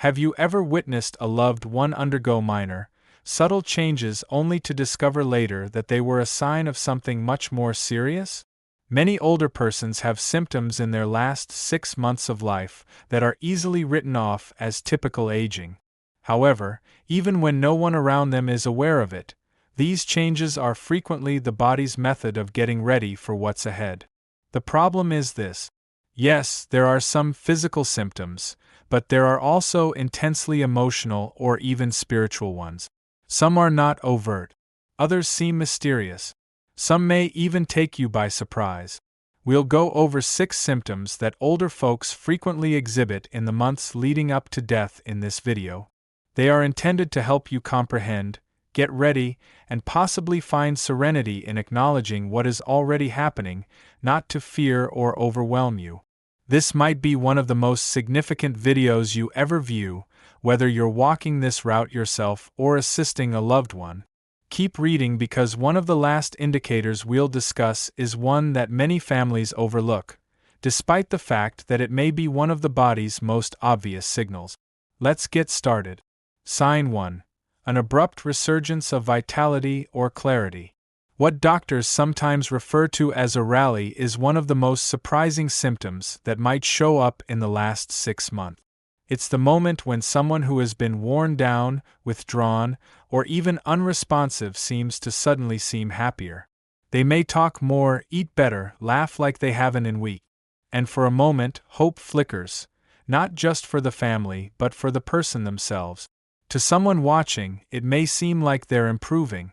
Have you ever witnessed a loved one undergo minor, subtle changes only to discover later that they were a sign of something much more serious? Many older persons have symptoms in their last 6 months of life that are easily written off as typical aging. However, even when no one around them is aware of it, these changes are frequently the body's method of getting ready for what's ahead. The problem is this. Yes, there are some physical symptoms, but there are also intensely emotional or even spiritual ones. Some are not overt. Others seem mysterious. Some may even take you by surprise. We'll go over 6 symptoms that older folks frequently exhibit in the months leading up to death in this video. They are intended to help you comprehend, get ready, and possibly find serenity in acknowledging what is already happening, not to fear or overwhelm you. This might be one of the most significant videos you ever view, whether you're walking this route yourself or assisting a loved one. Keep reading because one of the last indicators we'll discuss is one that many families overlook, despite the fact that it may be one of the body's most obvious signals. Let's get started. Sign 1. An abrupt resurgence of vitality or clarity. What doctors sometimes refer to as a rally is one of the most surprising symptoms that might show up in the last 6 months. It's the moment when someone who has been worn down, withdrawn, or even unresponsive seems to suddenly seem happier. They may talk more, eat better, laugh like they haven't in weeks. And for a moment, hope flickers, not just for the family but for the person themselves. To someone watching, it may seem like they're improving.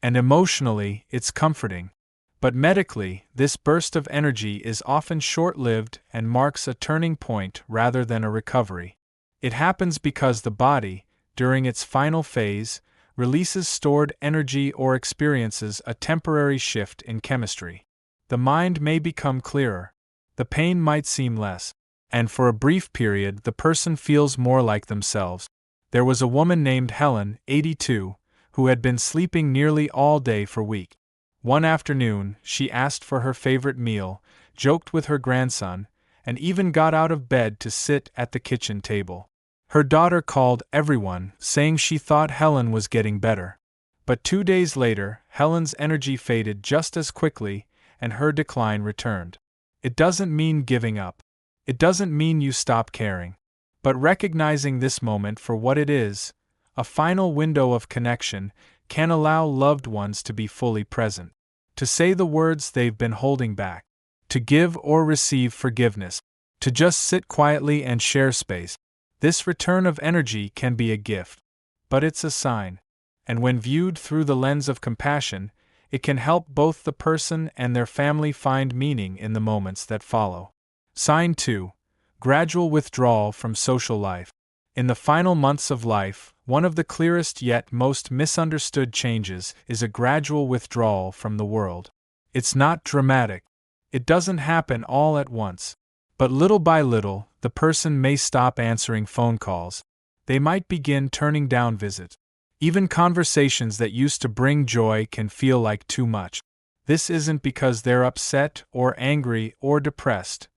And emotionally, it's comforting. But medically, this burst of energy is often short-lived and marks a turning point rather than a recovery. It happens because the body, during its final phase, releases stored energy or experiences a temporary shift in chemistry. The mind may become clearer. The pain might seem less. And for a brief period, the person feels more like themselves. There was a woman named Helen, 82, who had been sleeping nearly all day for weeks. One afternoon, she asked for her favorite meal, joked with her grandson, and even got out of bed to sit at the kitchen table. Her daughter called everyone, saying she thought Helen was getting better. But 2 days later, Helen's energy faded just as quickly, and her decline returned. It doesn't mean giving up. It doesn't mean you stop caring. But recognizing this moment for what it is, a final window of connection, can allow loved ones to be fully present, to say the words they've been holding back, to give or receive forgiveness, to just sit quietly and share space. This return of energy can be a gift, but it's a sign, and when viewed through the lens of compassion, it can help both the person and their family find meaning in the moments that follow. Sign 2. Gradual withdrawal from social life. In the final months of life, one of the clearest yet most misunderstood changes is a gradual withdrawal from the world. It's not dramatic. It doesn't happen all at once. But little by little, the person may stop answering phone calls. They might begin turning down visits. Even conversations that used to bring joy can feel like too much. This isn't because they're upset or angry or depressed,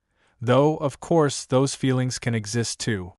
though, of course, those feelings can exist too.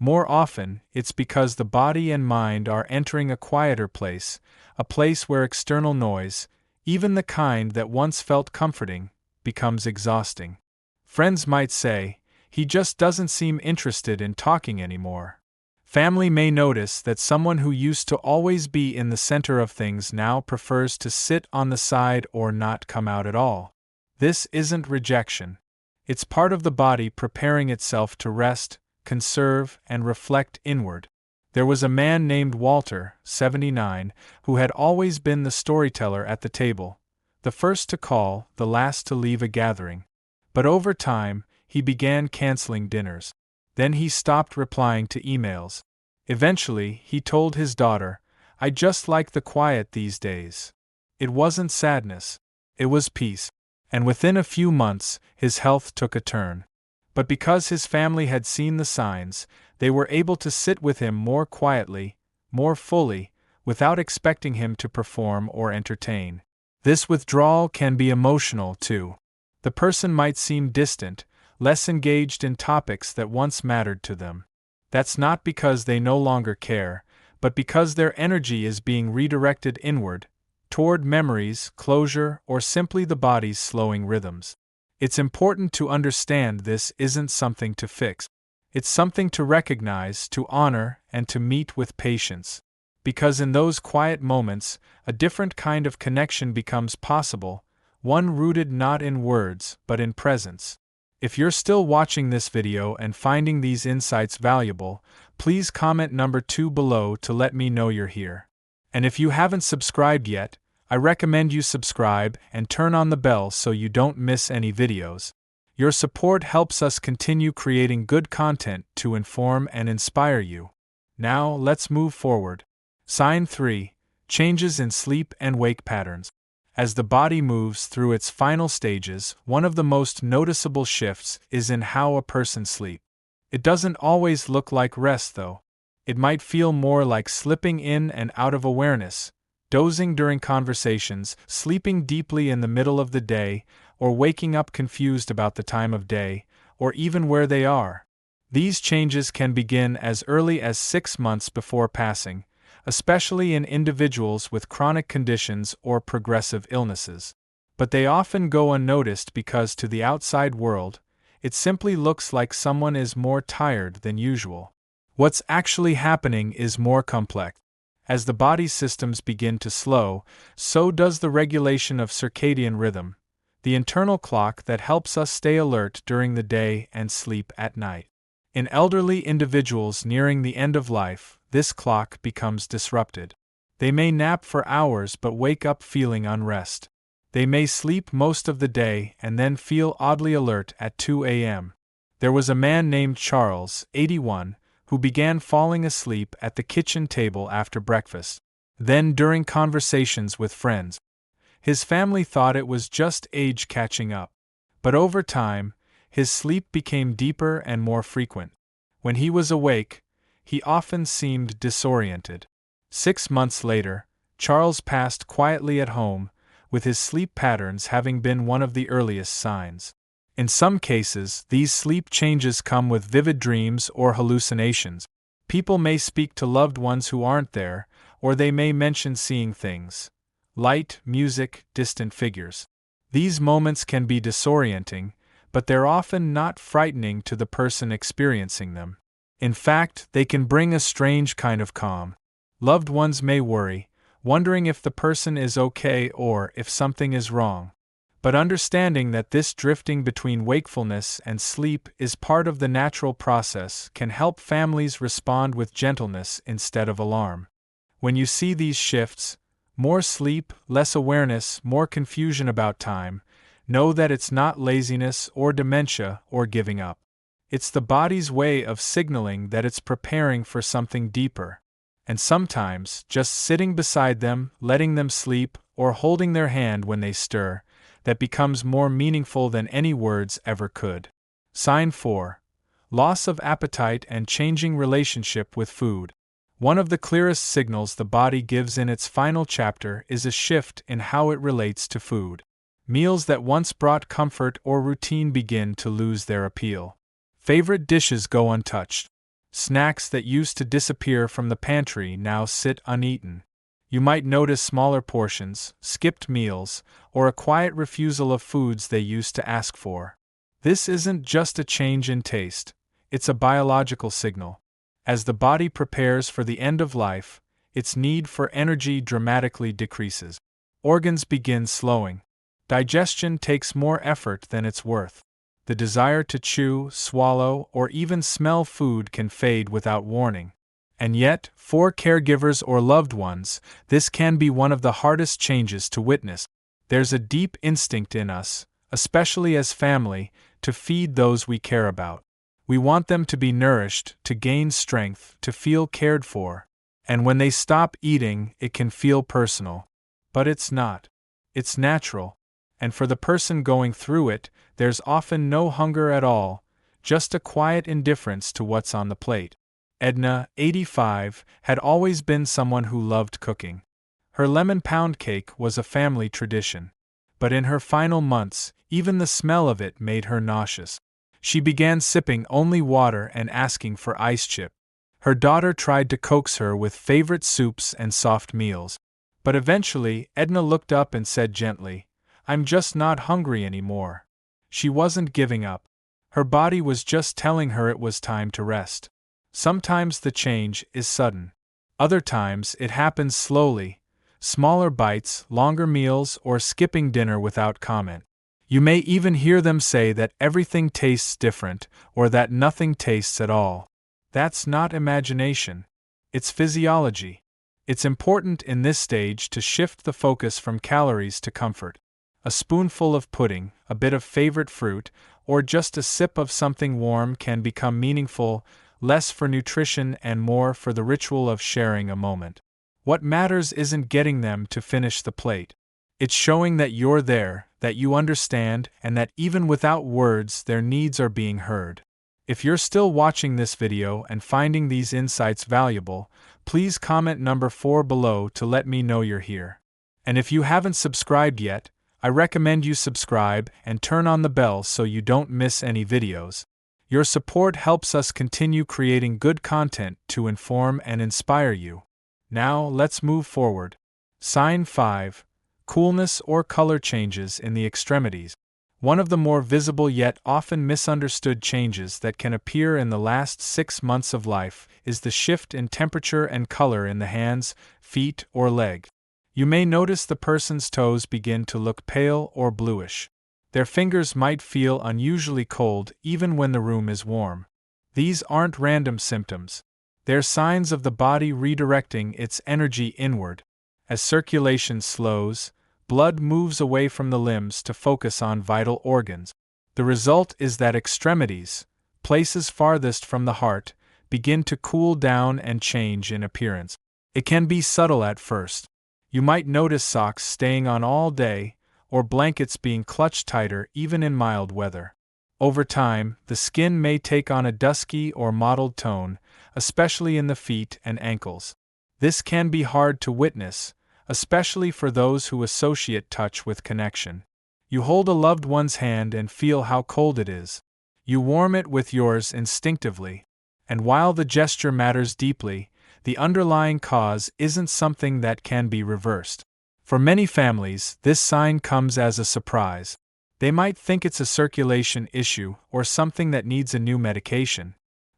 More often, it's because the body and mind are entering a quieter place, a place where external noise, even the kind that once felt comforting, becomes exhausting. Friends might say, "He just doesn't seem interested in talking anymore." Family may notice that someone who used to always be in the center of things now prefers to sit on the side or not come out at all. This isn't rejection. It's part of the body preparing itself to rest, conserve, and reflect inward. There was a man named Walter, 79, who had always been the storyteller at the table, the first to call, the last to leave a gathering. But over time, he began canceling dinners. Then he stopped replying to emails. Eventually, he told his daughter, "I just like the quiet these days." It wasn't sadness. It was peace. And within a few months, his health took a turn. But because his family had seen the signs, they were able to sit with him more quietly, more fully, without expecting him to perform or entertain. This withdrawal can be emotional too. The person might seem distant, less engaged in topics that once mattered to them. That's not because they no longer care, but because their energy is being redirected inward, toward memories, closure, or simply the body's slowing rhythms. It's important to understand this isn't something to fix. It's something to recognize, to honor, and to meet with patience. Because in those quiet moments, a different kind of connection becomes possible, one rooted not in words, but in presence. If you're still watching this video and finding these insights valuable, please comment number 2 below to let me know you're here. And if you haven't subscribed yet, I recommend you subscribe and turn on the bell so you don't miss any videos. Your support helps us continue creating good content to inform and inspire you. Now, let's move forward. Sign 3. Changes in sleep and wake patterns. As the body moves through its final stages, one of the most noticeable shifts is in how a person sleeps. It doesn't always look like rest, though. It might feel more like slipping in and out of awareness, dozing during conversations, sleeping deeply in the middle of the day, or waking up confused about the time of day, or even where they are. These changes can begin as early as 6 months before passing, especially in individuals with chronic conditions or progressive illnesses. But they often go unnoticed because to the outside world, it simply looks like someone is more tired than usual. What's actually happening is more complex. As the body's systems begin to slow, so does the regulation of circadian rhythm, the internal clock that helps us stay alert during the day and sleep at night. In elderly individuals nearing the end of life, this clock becomes disrupted. They may nap for hours but wake up feeling unrest. They may sleep most of the day and then feel oddly alert at 2 a.m. There was a man named Charles, 81, who began falling asleep at the kitchen table after breakfast, then during conversations with friends. His family thought it was just age catching up. But over time, his sleep became deeper and more frequent. When he was awake, he often seemed disoriented. 6 months later, Charles passed quietly at home, with his sleep patterns having been one of the earliest signs. In some cases, these sleep changes come with vivid dreams or hallucinations. People may speak to loved ones who aren't there, or they may mention seeing things. Light, music, distant figures. These moments can be disorienting, but they're often not frightening to the person experiencing them. In fact, they can bring a strange kind of calm. Loved ones may worry, wondering if the person is okay or if something is wrong. But understanding that this drifting between wakefulness and sleep is part of the natural process can help families respond with gentleness instead of alarm. When you see these shifts, more sleep, less awareness, more confusion about time, know that it's not laziness or dementia or giving up. It's the body's way of signaling that it's preparing for something deeper. And sometimes, just sitting beside them, letting them sleep, or holding their hand when they stir, that becomes more meaningful than any words ever could. Sign 4. Loss of appetite and changing relationship with food. One of the clearest signals the body gives in its final chapter is a shift in how it relates to food. Meals that once brought comfort or routine begin to lose their appeal. Favorite dishes go untouched. Snacks that used to disappear from the pantry now sit uneaten. You might notice smaller portions, skipped meals, or a quiet refusal of foods they used to ask for. This isn't just a change in taste, it's a biological signal. As the body prepares for the end of life, its need for energy dramatically decreases. Organs begin slowing. Digestion takes more effort than it's worth. The desire to chew, swallow, or even smell food can fade without warning. And yet, for caregivers or loved ones, this can be one of the hardest changes to witness. There's a deep instinct in us, especially as family, to feed those we care about. We want them to be nourished, to gain strength, to feel cared for. And when they stop eating, it can feel personal. But it's not. It's natural. And for the person going through it, there's often no hunger at all, just a quiet indifference to what's on the plate. Edna, 85, had always been someone who loved cooking. Her lemon pound cake was a family tradition. But in her final months, even the smell of it made her nauseous. She began sipping only water and asking for ice chip. Her daughter tried to coax her with favorite soups and soft meals. But eventually, Edna looked up and said gently, "I'm just not hungry anymore." She wasn't giving up. Her body was just telling her it was time to rest. Sometimes the change is sudden. Other times it happens slowly, smaller bites, longer meals, or skipping dinner without comment. You may even hear them say that everything tastes different, or that nothing tastes at all. That's not imagination. It's physiology. It's important in this stage to shift the focus from calories to comfort. A spoonful of pudding, a bit of favorite fruit, or just a sip of something warm can become meaningful, less for nutrition and more for the ritual of sharing a moment. What matters isn't getting them to finish the plate. It's showing that you're there, that you understand, and that even without words their needs are being heard. If you're still watching this video and finding these insights valuable, please comment number 4 below to let me know you're here. And if you haven't subscribed yet, I recommend you subscribe and turn on the bell so you don't miss any videos. Your support helps us continue creating good content to inform and inspire you. Now, let's move forward. Sign 5. Coolness or color changes in the extremities. One of the more visible yet often misunderstood changes that can appear in the last 6 months of life is the shift in temperature and color in the hands, feet, or leg. You may notice the person's toes begin to look pale or bluish. Their fingers might feel unusually cold even when the room is warm. These aren't random symptoms. They're signs of the body redirecting its energy inward. As circulation slows, blood moves away from the limbs to focus on vital organs. The result is that extremities, places farthest from the heart, begin to cool down and change in appearance. It can be subtle at first. You might notice socks staying on all day, or blankets being clutched tighter even in mild weather. Over time, the skin may take on a dusky or mottled tone, especially in the feet and ankles. This can be hard to witness, especially for those who associate touch with connection. You hold a loved one's hand and feel how cold it is. You warm it with yours instinctively. And while the gesture matters deeply, the underlying cause isn't something that can be reversed. For many families, this sign comes as a surprise. They might think it's a circulation issue or something that needs a new medication.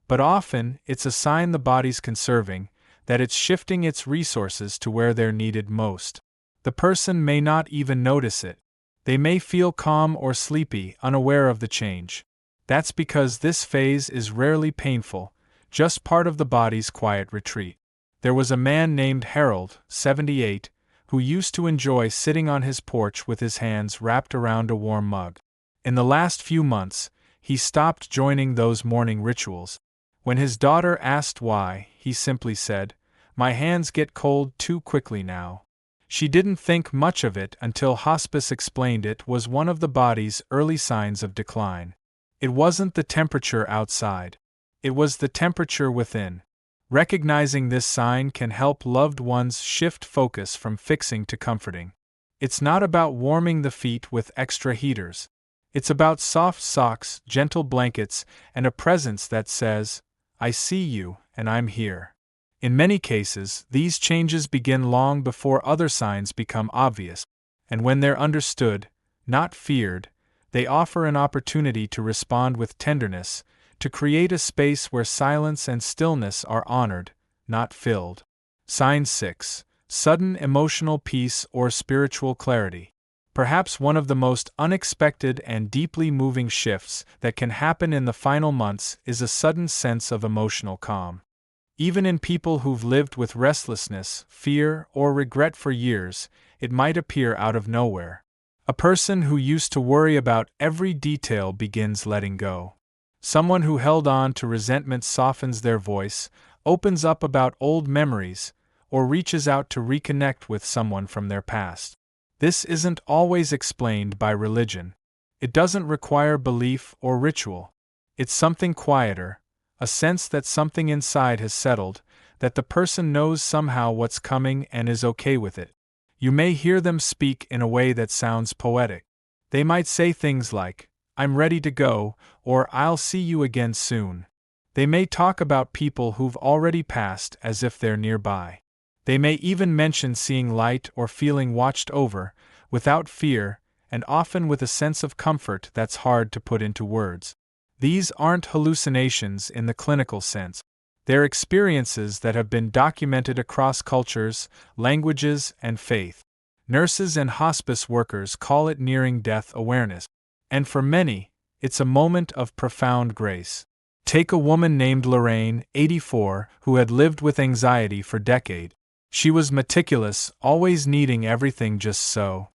But often, it's a sign the body's conserving, that it's shifting its resources to where they're needed most. The person may not even notice it. They may feel calm or sleepy, unaware of the change. That's because this phase is rarely painful, just part of the body's quiet retreat. There was a man named Harold, 78, who used to enjoy sitting on his porch with his hands wrapped around a warm mug. In the last few months, he stopped joining those morning rituals. When his daughter asked why, he simply said, "My hands get cold too quickly now." She didn't think much of it until hospice explained it was one of the body's early signs of decline. It wasn't the temperature outside. It was the temperature within. Recognizing this sign can help loved ones shift focus from fixing to comforting. It's not about warming the feet with extra heaters. It's about soft socks, gentle blankets, and a presence that says, "I see you, and I'm here." In many cases, these changes begin long before other signs become obvious, and when they're understood, not feared, they offer an opportunity to respond with tenderness, to create a space where silence and stillness are honored, not filled. Sign 6. Sudden emotional peace or spiritual clarity. Perhaps one of the most unexpected and deeply moving shifts that can happen in the final months is a sudden sense of emotional calm. Even in people who've lived with restlessness, fear, or regret for years, it might appear out of nowhere. A person who used to worry about every detail begins letting go. Someone who held on to resentment softens their voice, opens up about old memories, or reaches out to reconnect with someone from their past. This isn't always explained by religion. It doesn't require belief or ritual. It's something quieter, a sense that something inside has settled, that the person knows somehow what's coming and is okay with it. You may hear them speak in a way that sounds poetic. They might say things like, "I'm ready to go," or "I'll see you again soon." They may talk about people who've already passed as if they're nearby. They may even mention seeing light or feeling watched over, without fear, and often with a sense of comfort that's hard to put into words. These aren't hallucinations in the clinical sense. They're experiences that have been documented across cultures, languages, and faith. Nurses and hospice workers call it nearing-death awareness. And for many, it's a moment of profound grace. Take a woman named Lorraine, 84, who had lived with anxiety for decades. She was meticulous, always needing everything just so.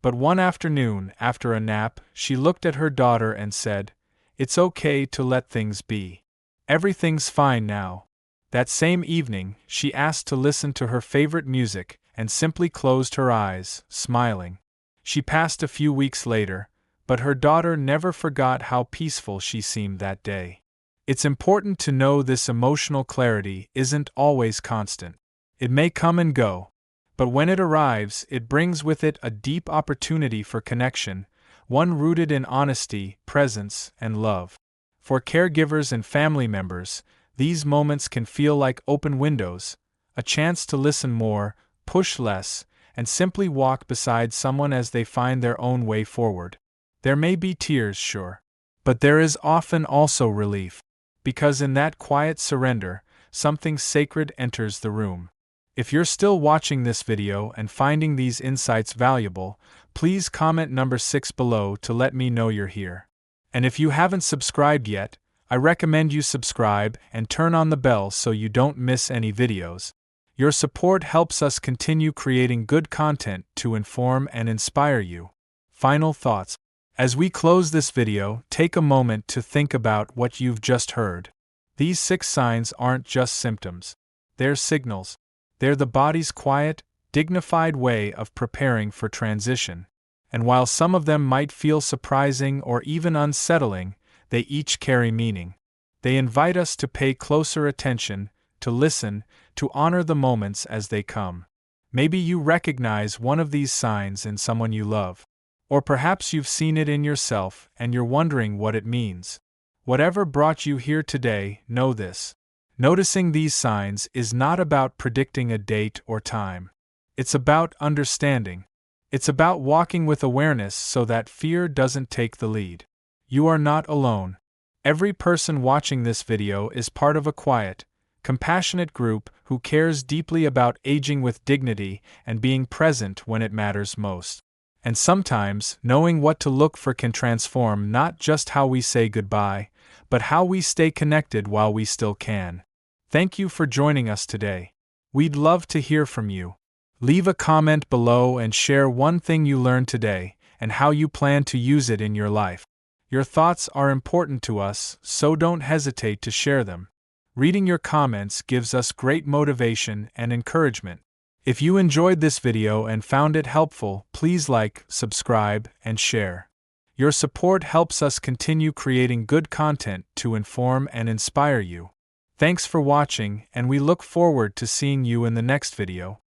But one afternoon, after a nap, she looked at her daughter and said, "It's okay to let things be. Everything's fine now." That same evening, she asked to listen to her favorite music and simply closed her eyes, smiling. She passed a few weeks later, but her daughter never forgot how peaceful she seemed that day. It's important to know this emotional clarity isn't always constant. It may come and go, but when it arrives, it brings with it a deep opportunity for connection, one rooted in honesty, presence, and love. For caregivers and family members, these moments can feel like open windows, a chance to listen more, push less, and simply walk beside someone as they find their own way forward. There may be tears, sure, but there is often also relief, because in that quiet surrender, something sacred enters the room. If you're still watching this video and finding these insights valuable, please comment number 6 below to let me know you're here. And if you haven't subscribed yet, I recommend you subscribe and turn on the bell so you don't miss any videos. Your support helps us continue creating good content to inform and inspire you. Final thoughts. As we close this video, take a moment to think about what you've just heard. These 6 signs aren't just symptoms. They're signals. They're the body's quiet, dignified way of preparing for transition. And while some of them might feel surprising or even unsettling, they each carry meaning. They invite us to pay closer attention, to listen, to honor the moments as they come. Maybe you recognize one of these signs in someone you love. Or perhaps you've seen it in yourself and you're wondering what it means. Whatever brought you here today, know this. Noticing these signs is not about predicting a date or time. It's about understanding. It's about walking with awareness so that fear doesn't take the lead. You are not alone. Every person watching this video is part of a quiet, compassionate group who cares deeply about aging with dignity and being present when it matters most. And sometimes, knowing what to look for can transform not just how we say goodbye, but how we stay connected while we still can. Thank you for joining us today. We'd love to hear from you. Leave a comment below and share one thing you learned today and how you plan to use it in your life. Your thoughts are important to us, so don't hesitate to share them. Reading your comments gives us great motivation and encouragement. If you enjoyed this video and found it helpful, please like, subscribe, and share. Your support helps us continue creating good content to inform and inspire you. Thanks for watching, and we look forward to seeing you in the next video.